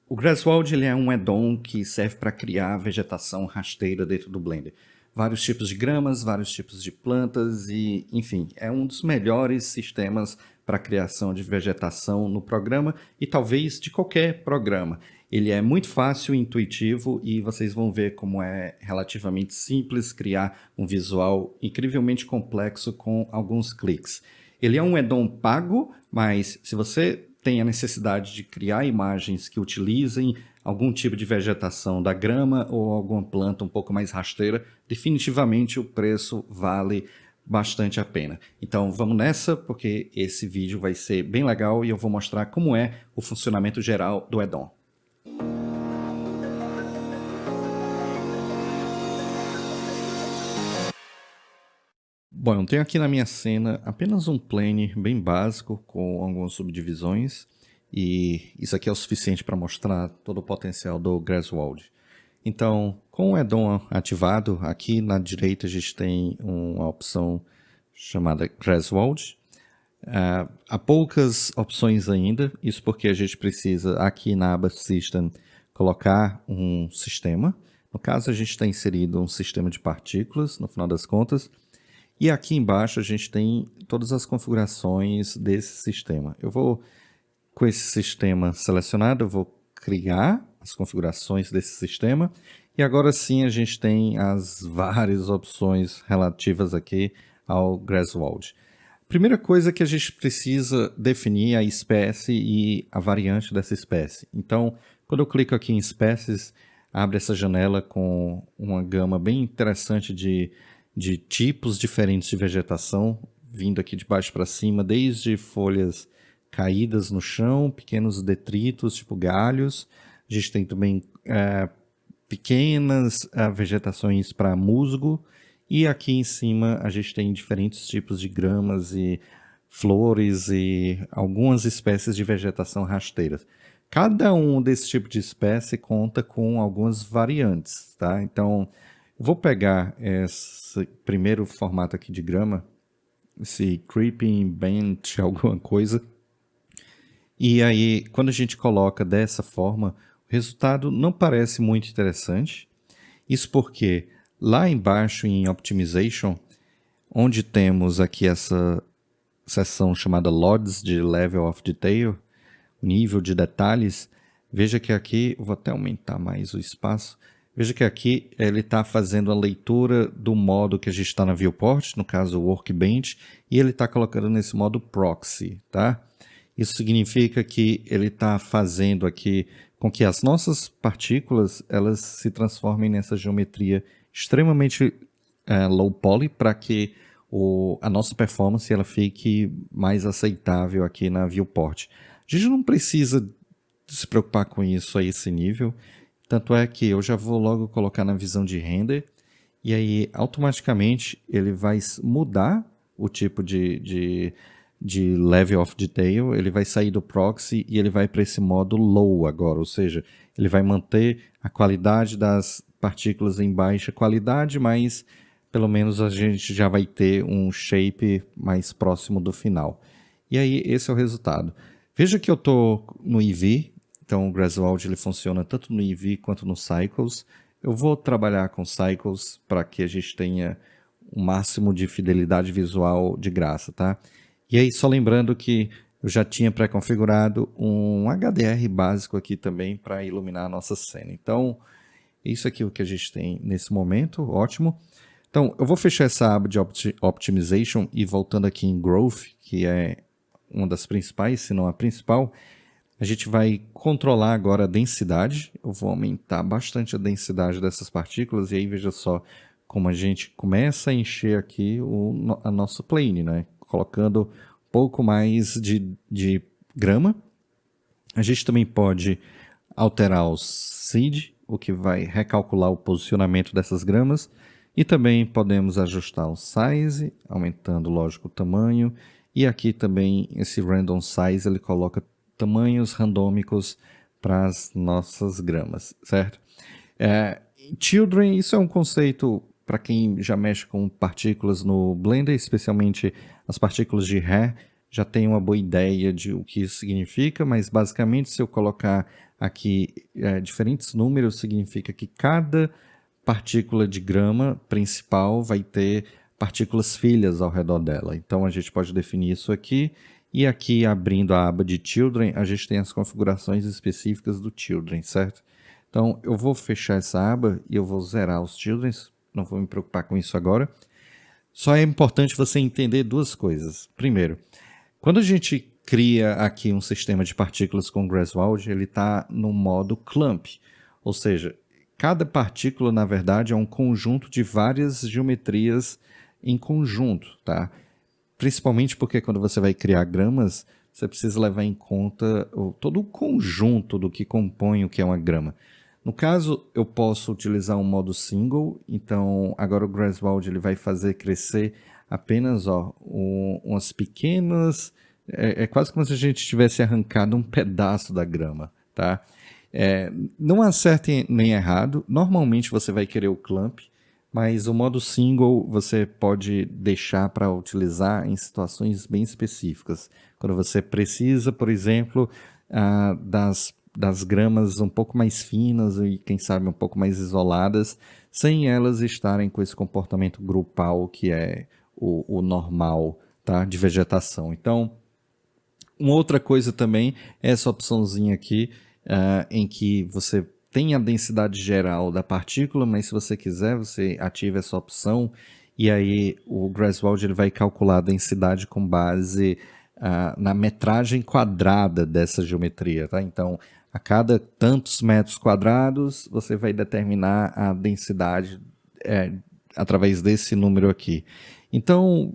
O Grasswald ele é um add-on que serve para criar vegetação rasteira dentro do Blender. Vários tipos de gramas, vários tipos de plantas e, enfim, é um dos melhores sistemas para criação de vegetação no programa e talvez de qualquer programa. Ele é muito fácil e intuitivo e vocês vão ver como é relativamente simples criar um visual incrivelmente complexo com alguns cliques. Ele é um add-on pago, mas se você tem a necessidade de criar imagens que utilizem algum tipo de vegetação da grama ou alguma planta um pouco mais rasteira, definitivamente o preço vale bastante a pena. Então vamos nessa, porque esse vídeo vai ser bem legal e eu vou mostrar como é o funcionamento geral do add-on. Bom, eu tenho aqui na minha cena apenas um plane bem básico com algumas subdivisões e isso aqui é o suficiente para mostrar todo o potencial do Grasswald. Então, com o add-on ativado, aqui na direita a gente tem uma opção chamada Grasswald. Há poucas opções ainda, isso porque a gente precisa aqui na aba System colocar um sistema. No caso a gente está inserido um sistema de partículas, no final das contas. E aqui embaixo a gente tem todas as configurações desse sistema. Eu vou, com esse sistema selecionado, eu vou criar as configurações desse sistema. E agora sim a gente tem as várias opções relativas aqui ao Grasswald. Primeira coisa que a gente precisa definir é a espécie e a variante dessa espécie. Então, quando eu clico aqui em espécies, abre essa janela com uma gama bem interessante de tipos diferentes de vegetação, vindo aqui de baixo para cima, desde folhas caídas no chão, pequenos detritos, tipo galhos. A gente tem também pequenas vegetações para musgo. E aqui em cima a gente tem diferentes tipos de gramas e flores e algumas espécies de vegetação rasteira. Cada um desse tipo de espécie conta com algumas variantes, tá? Então, vou pegar esse primeiro formato aqui de grama, esse Creeping Bench, alguma coisa. E aí, quando a gente coloca dessa forma, o resultado não parece muito interessante. Isso porque lá embaixo em Optimization, onde temos aqui essa seção chamada LODs de Level of Detail, nível de detalhes, veja que aqui, eu vou até aumentar mais o espaço, veja que aqui ele está fazendo a leitura do modo que a gente está na viewport, no caso o Workbench, e ele está colocando nesse modo Proxy, tá? Isso significa que ele está fazendo aqui com que as nossas partículas elas se transformem nessa geometria extremamente low poly para que a nossa performance ela fique mais aceitável aqui na viewport. A gente não precisa se preocupar com isso a esse nível, tanto é que eu já vou logo colocar na visão de render e aí automaticamente ele vai mudar o tipo de level of detail, ele vai sair do proxy e ele vai para esse modo low agora, ou seja, ele vai manter a qualidade das partículas em baixa qualidade, mas pelo menos a gente já vai ter um shape mais próximo do final. E aí esse é o resultado. Veja que eu estou no Eevee, então o Grasswald ele funciona tanto no Eevee quanto no Cycles. Eu vou trabalhar com Cycles para que a gente tenha o máximo de fidelidade visual de graça, tá? E aí só lembrando que eu já tinha pré-configurado um HDR básico aqui também para iluminar a nossa cena. Então, isso aqui é o que a gente tem nesse momento, ótimo. Então, eu vou fechar essa aba de Optimization e voltando aqui em Growth, que é uma das principais, se não a principal, a gente vai controlar agora a densidade. Eu vou aumentar bastante a densidade dessas partículas e aí veja só como a gente começa a encher aqui a nosso plane, né? Colocando um pouco mais de grama. A gente também pode alterar o seed, o que vai recalcular o posicionamento dessas gramas. E também podemos ajustar o size, aumentando, lógico, o tamanho. E aqui também esse random size, ele coloca tamanhos randômicos para as nossas gramas, certo? Children, isso é um conceito para quem já mexe com partículas no Blender, especialmente as partículas de Hair, já tem uma boa ideia de o que isso significa, mas basicamente se eu colocar aqui diferentes números significa que cada partícula de grama principal vai ter partículas filhas ao redor dela. Então a gente pode definir isso aqui. E aqui, abrindo a aba de Children, a gente tem as configurações específicas do Children, certo? Então eu vou fechar essa aba e eu vou zerar os Children. Não vou me preocupar com isso agora. Só é importante você entender duas coisas. Primeiro, quando a gente cria aqui um sistema de partículas com Greswold, ele está no modo clump, ou seja, cada partícula, na verdade, é um conjunto de várias geometrias em conjunto, tá? Principalmente porque quando você vai criar gramas, você precisa levar em conta todo o conjunto do que compõe o que é uma grama. No caso, eu posso utilizar um modo single, então agora o Greswold ele vai fazer crescer apenas umas pequenas... É quase como se a gente tivesse arrancado um pedaço da grama, tá? Não há certo nem errado. Normalmente você vai querer o clump, mas o modo single você pode deixar para utilizar em situações bem específicas. Quando você precisa, por exemplo, das gramas um pouco mais finas e, quem sabe, um pouco mais isoladas, sem elas estarem com esse comportamento grupal que é o normal, tá? De vegetação. Então, uma outra coisa também é essa opçãozinha aqui, em que você tem a densidade geral da partícula, mas se você quiser, você ativa essa opção e aí o Greswold ele vai calcular a densidade com base na metragem quadrada dessa geometria, tá? Então, a cada tantos metros quadrados, você vai determinar a densidade através desse número aqui. Então,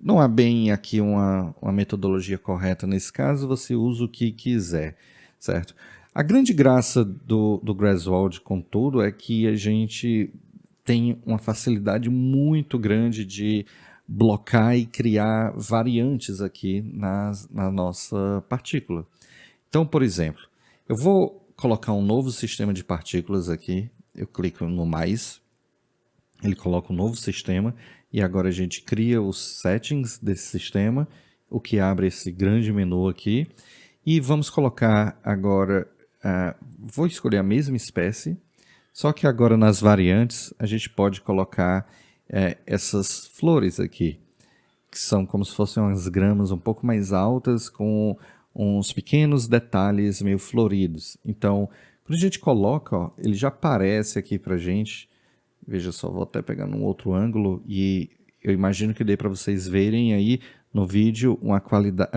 não há bem aqui uma metodologia correta nesse caso, você usa o que quiser, certo? A grande graça do Greswold, contudo, é que a gente tem uma facilidade muito grande de blocar e criar variantes aqui na nossa partícula. Então, por exemplo, eu vou colocar um novo sistema de partículas aqui, eu clico no mais, ele coloca um novo sistema e agora a gente cria os settings desse sistema, o que abre esse grande menu aqui. E vamos colocar agora, vou escolher a mesma espécie, só que agora nas variantes a gente pode colocar essas flores aqui, que são como se fossem umas gramas um pouco mais altas com uns pequenos detalhes meio floridos. Então, quando a gente coloca, ó, ele já aparece aqui pra gente. Veja só, vou até pegar num outro ângulo e eu imagino que dê para vocês verem aí no vídeo uma qualidade,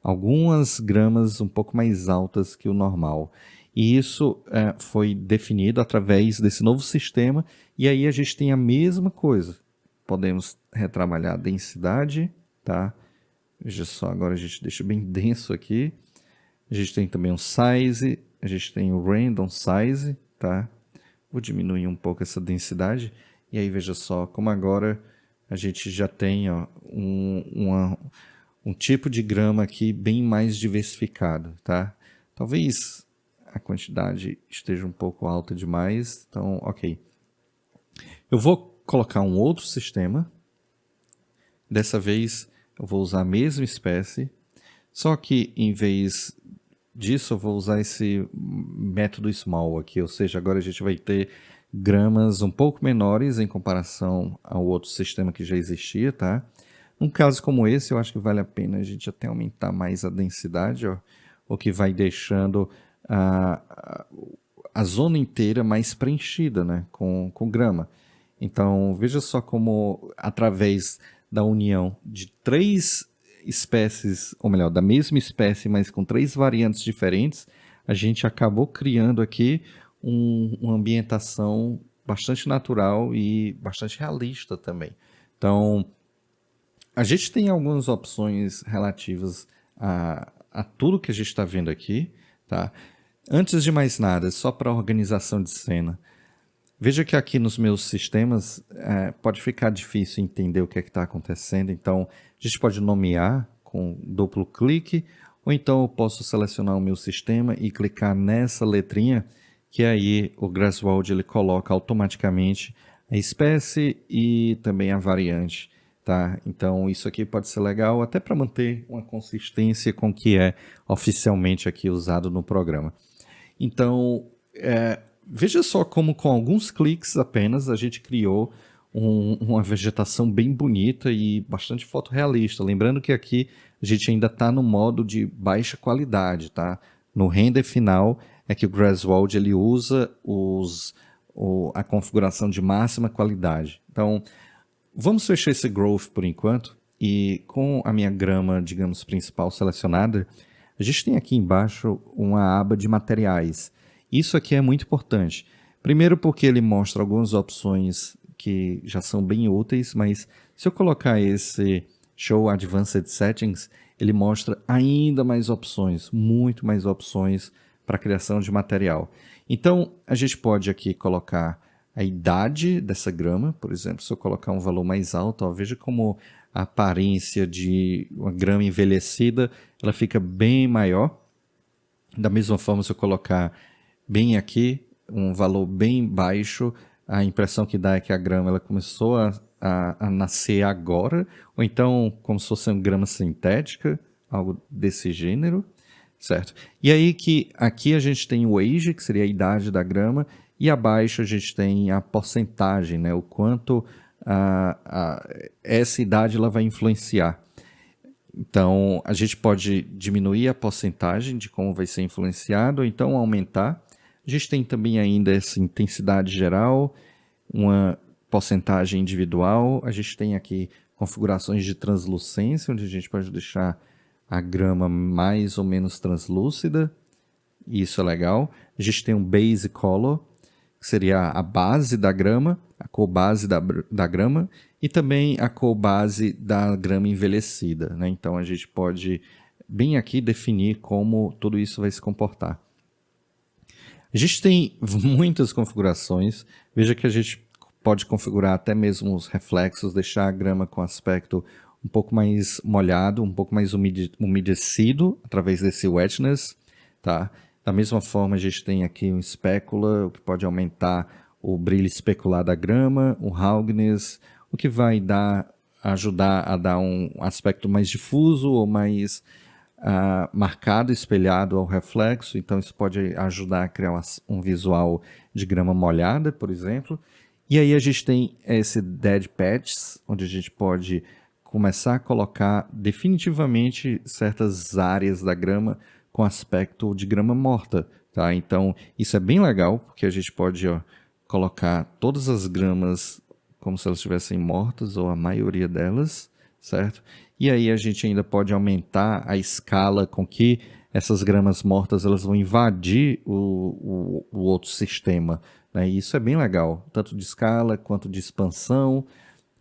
algumas gramas um pouco mais altas que o normal. E isso foi definido através desse novo sistema e aí a gente tem a mesma coisa. Podemos retrabalhar a densidade, tá? Veja só, agora a gente deixa bem denso aqui. A gente tem também o size, a gente tem o random size, tá? Vou diminuir um pouco essa densidade. E aí veja só, como agora a gente já tem ó, um tipo de grama aqui bem mais diversificado, tá? Talvez a quantidade esteja um pouco alta demais, então ok. Eu vou colocar um outro sistema. Dessa vez eu vou usar a mesma espécie, só que em vez disso eu vou usar esse método small aqui, ou seja, agora a gente vai ter gramas um pouco menores em comparação ao outro sistema que já existia, tá? Num caso como esse, eu acho que vale a pena a gente até aumentar mais a densidade, ó, o que vai deixando a zona inteira mais preenchida, né, com grama. Então, veja só como, através da união de três espécies, ou melhor, da mesma espécie, mas com três variantes diferentes, a gente acabou criando aqui uma ambientação bastante natural e bastante realista também. Então, a gente tem algumas opções relativas a tudo que a gente está vendo aqui, tá? Antes de mais nada, só para organização de cena, veja que aqui nos meus sistemas pode ficar difícil entender o que é que está acontecendo, então a gente pode nomear com duplo clique, ou então eu posso selecionar o meu sistema e clicar nessa letrinha, que aí o Greswold ele coloca automaticamente a espécie e também a variante, tá? Então isso aqui pode ser legal até para manter uma consistência com o que é oficialmente aqui usado no programa. Então, veja só como com alguns cliques apenas a gente criou uma vegetação bem bonita e bastante fotorrealista. Lembrando que aqui a gente ainda está no modo de baixa qualidade, tá? No render final é que o Grasswald ele usa a configuração de máxima qualidade. Então, vamos fechar esse Growth por enquanto e com a minha grama, digamos, principal selecionada, a gente tem aqui embaixo uma aba de materiais. Isso aqui é muito importante. Primeiro porque ele mostra algumas opções que já são bem úteis, mas se eu colocar esse Show Advanced Settings, ele mostra ainda mais opções, muito mais opções para criação de material. Então, a gente pode aqui colocar a idade dessa grama, por exemplo, se eu colocar um valor mais alto, ó, veja como a aparência de uma grama envelhecida, ela fica bem maior. Da mesma forma, se eu colocar bem aqui, um valor bem baixo, a impressão que dá é que a grama ela começou a nascer agora, ou então como se fosse uma grama sintética, algo desse gênero, certo? E aí que aqui a gente tem o age, que seria a idade da grama, e abaixo a gente tem a porcentagem, né? O quanto essa idade ela vai influenciar. Então, a gente pode diminuir a porcentagem de como vai ser influenciado, ou então aumentar. A gente tem também ainda essa intensidade geral, uma porcentagem individual. A gente tem aqui configurações de translucência, onde a gente pode deixar a grama mais ou menos translúcida. Isso é legal. A gente tem um base color, que seria a base da grama, a cor base da grama, e também a cor base da grama envelhecida, né? Então a gente pode bem aqui definir como tudo isso vai se comportar. A gente tem muitas configurações. Veja que a gente pode configurar até mesmo os reflexos, deixar a grama com aspecto um pouco mais molhado, um pouco mais umedecido através desse wetness, tá? Da mesma forma, a gente tem aqui um specular, o que pode aumentar o brilho especular da grama, o roughness, o que vai ajudar a dar um aspecto mais difuso ou mais marcado, espelhado ao reflexo. Então, isso pode ajudar a criar um visual de grama molhada, por exemplo. E aí a gente tem esse Dead Patches, onde a gente pode começar a colocar definitivamente certas áreas da grama com aspecto de grama morta, tá? Então, isso é bem legal, porque a gente pode colocar todas as gramas como se elas estivessem mortas, ou a maioria delas, certo? E aí a gente ainda pode aumentar a escala com que essas gramas mortas elas vão invadir o outro sistema, né? E isso é bem legal, tanto de escala quanto de expansão,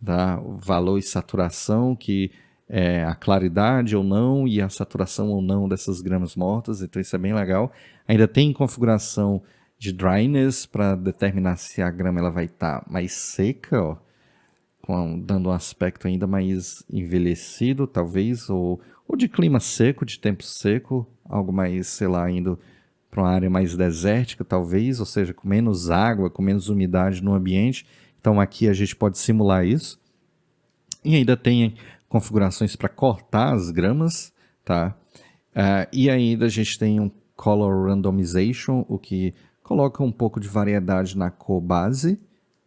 tá? O valor e saturação, que é a claridade ou não e a saturação ou não dessas gramas mortas, então isso é bem legal. Ainda tem configuração de dryness para determinar se a grama ela vai estar mais seca, ó, dando um aspecto ainda mais envelhecido, talvez, ou de clima seco, de tempo seco, algo mais, sei lá, indo para uma área mais desértica, talvez, ou seja, com menos água, com menos umidade no ambiente. Então aqui a gente pode simular isso. E ainda tem configurações para cortar as gramas, tá? E ainda a gente tem um Color Randomization, o que coloca um pouco de variedade na cor base.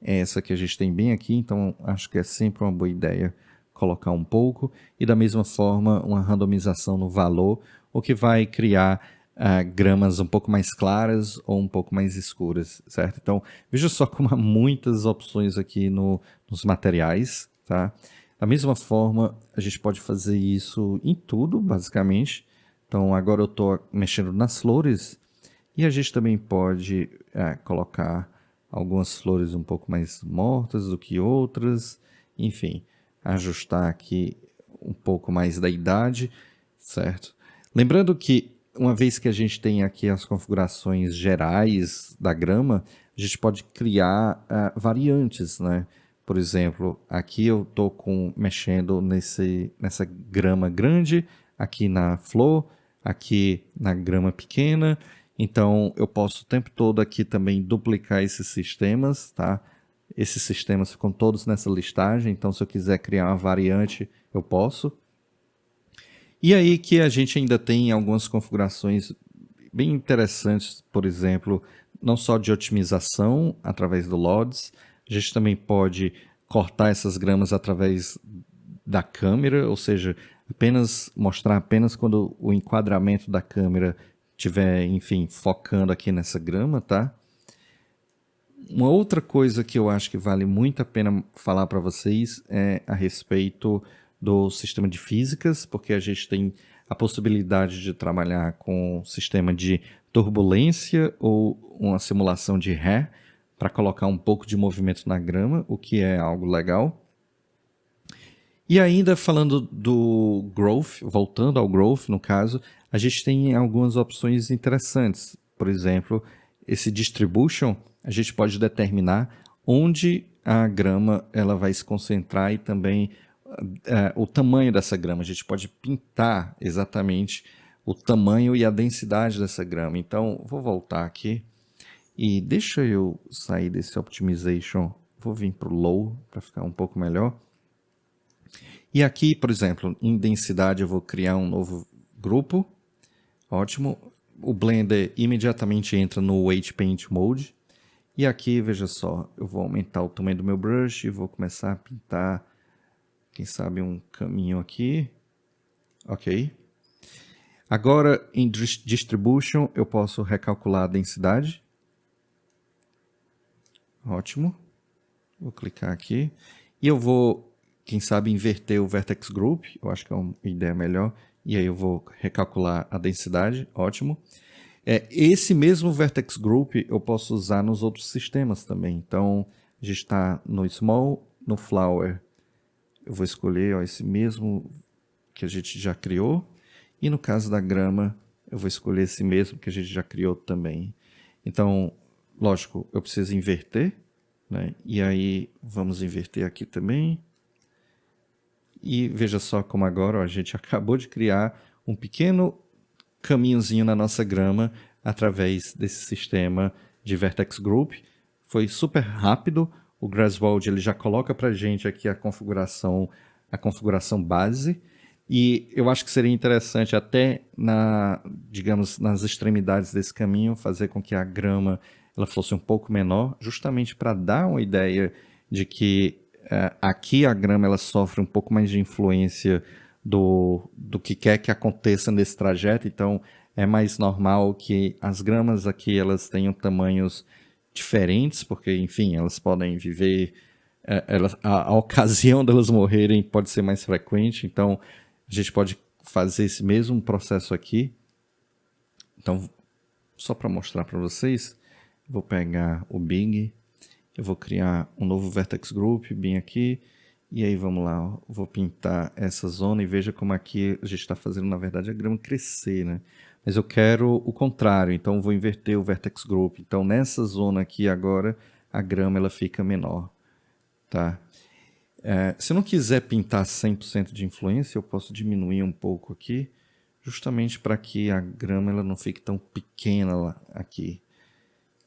Essa que a gente tem bem aqui, então acho que é sempre uma boa ideia colocar um pouco. E da mesma forma, uma randomização no valor, o que vai criar gramas um pouco mais claras ou um pouco mais escuras, certo? Então, veja só como há muitas opções aqui nos materiais, tá? Da mesma forma, a gente pode fazer isso em tudo, basicamente. Então, agora eu estou mexendo nas flores e a gente também pode colocar algumas flores um pouco mais mortas do que outras. Enfim, ajustar aqui um pouco mais da idade, certo? Lembrando que uma vez que a gente tem aqui as configurações gerais da grama, a gente pode criar variantes, né? Por exemplo, aqui eu estou mexendo nessa grama grande, aqui na flor, aqui na grama pequena. Então, eu posso o tempo todo aqui também duplicar esses sistemas, tá? Esses sistemas ficam todos nessa listagem, então se eu quiser criar uma variante, eu posso. E aí que a gente ainda tem algumas configurações bem interessantes, por exemplo, não só de otimização através do LODS, a gente também pode cortar essas gramas através da câmera, ou seja, apenas mostrar apenas quando o enquadramento da câmera estiver, enfim, focando aqui nessa grama, tá? Uma outra coisa que eu acho que vale muito a pena falar para vocês é a respeito do sistema de físicas, porque a gente tem a possibilidade de trabalhar com um sistema de turbulência ou uma simulação de ré para colocar um pouco de movimento na grama, o que é algo legal. E ainda falando do growth, voltando ao growth no caso, a gente tem algumas opções interessantes. Por exemplo, esse distribution, a gente pode determinar onde a grama ela vai se concentrar e também o tamanho dessa grama. A gente pode pintar exatamente o tamanho e a densidade dessa grama. Então, vou voltar aqui e deixa eu sair desse optimization. Vou vir para o low para ficar um pouco melhor. E aqui, por exemplo, em densidade eu vou criar um novo grupo. Ótimo. O Blender imediatamente entra no Weight Paint Mode. E aqui, veja só, eu vou aumentar o tamanho do meu brush e vou começar a pintar, quem sabe, um caminho aqui. Ok. Agora, em Distribution, eu posso recalcular a densidade. Ótimo. Vou clicar aqui. E eu vou, quem sabe, inverter o Vertex Group. Eu acho que é uma ideia melhor. E aí eu vou recalcular a densidade. Ótimo. Esse mesmo Vertex Group eu posso usar nos outros sistemas também. Então, a gente está no Small, no Flower. Eu vou escolher esse mesmo que a gente já criou. E no caso da grama, eu vou escolher esse mesmo que a gente já criou também. Então, lógico, eu preciso inverter, né? E aí, vamos inverter aqui também. E veja só como agora, ó, a gente acabou de criar um pequeno caminhozinho na nossa grama através desse sistema de Vertex Group. Foi super rápido. O Graswald ele já coloca para a gente aqui a configuração base. E eu acho que seria interessante até digamos, nas extremidades desse caminho fazer com que a grama ela fosse um pouco menor, justamente para dar uma ideia de que aqui a grama ela sofre um pouco mais de influência do que quer que aconteça nesse trajeto. Então é mais normal que as gramas aqui elas tenham tamanhos diferentes, porque enfim, elas podem viver, a ocasião delas morrerem pode ser mais frequente, então a gente pode fazer esse mesmo processo aqui. Então, só para mostrar para vocês, vou pegar o Bing, eu vou criar um novo Vertex Group, bem aqui, e aí vamos lá, ó, vou pintar essa zona e veja como aqui a gente está fazendo, na verdade, a grama crescer, né? Mas eu quero o contrário, então vou inverter o Vertex Group. Então, nessa zona aqui agora, a grama ela fica menor, tá? Se eu não quiser pintar 100% de influência, eu posso diminuir um pouco aqui, justamente para que a grama ela não fique tão pequena lá, aqui.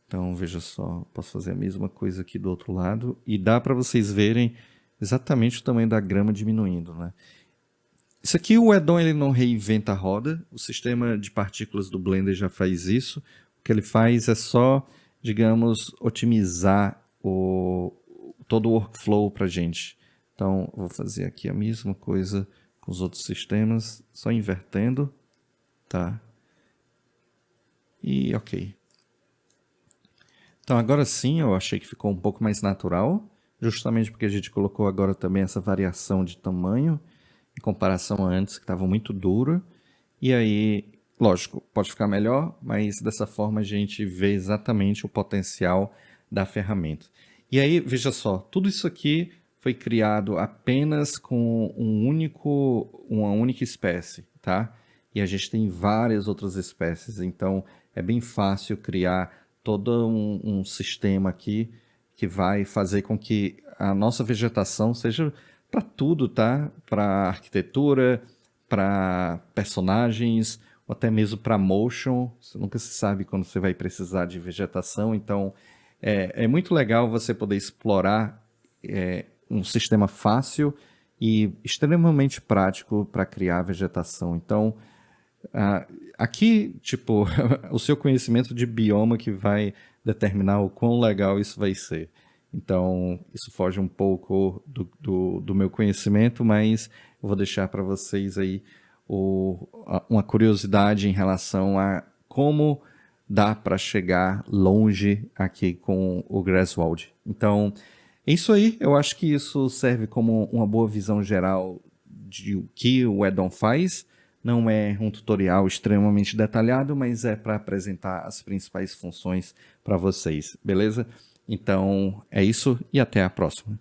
Então, veja só, posso fazer a mesma coisa aqui do outro lado e dá para vocês verem exatamente o tamanho da grama diminuindo, né? Isso aqui o add-on ele não reinventa a roda, o sistema de partículas do Blender já faz isso. O que ele faz é só, digamos, otimizar todo o workflow para a gente. Então, vou fazer aqui a mesma coisa com os outros sistemas, só invertendo, tá? E ok. Então, agora sim, eu achei que ficou um pouco mais natural, justamente porque a gente colocou agora também essa variação de tamanho, em comparação a antes, que estava muito duro. E aí, lógico, pode ficar melhor, mas dessa forma a gente vê exatamente o potencial da ferramenta. E aí, veja só, tudo isso aqui foi criado apenas com uma única espécie, tá? E a gente tem várias outras espécies, então é bem fácil criar todo um sistema aqui que vai fazer com que a nossa vegetação seja para tudo, tá? Para arquitetura, para personagens, ou até mesmo para motion. Você nunca se sabe quando você vai precisar de vegetação, então é muito legal você poder explorar um sistema fácil e extremamente prático para criar vegetação. Então, Aqui, tipo, o seu conhecimento de bioma que vai determinar o quão legal isso vai ser. Então, isso foge um pouco do meu conhecimento, mas eu vou deixar para vocês aí uma curiosidade em relação a como dá para chegar longe aqui com o Greswold. Então, é isso aí. Eu acho que isso serve como uma boa visão geral de o que o add-on faz. Não é um tutorial extremamente detalhado, mas é para apresentar as principais funções para vocês, beleza? Então é isso e até a próxima.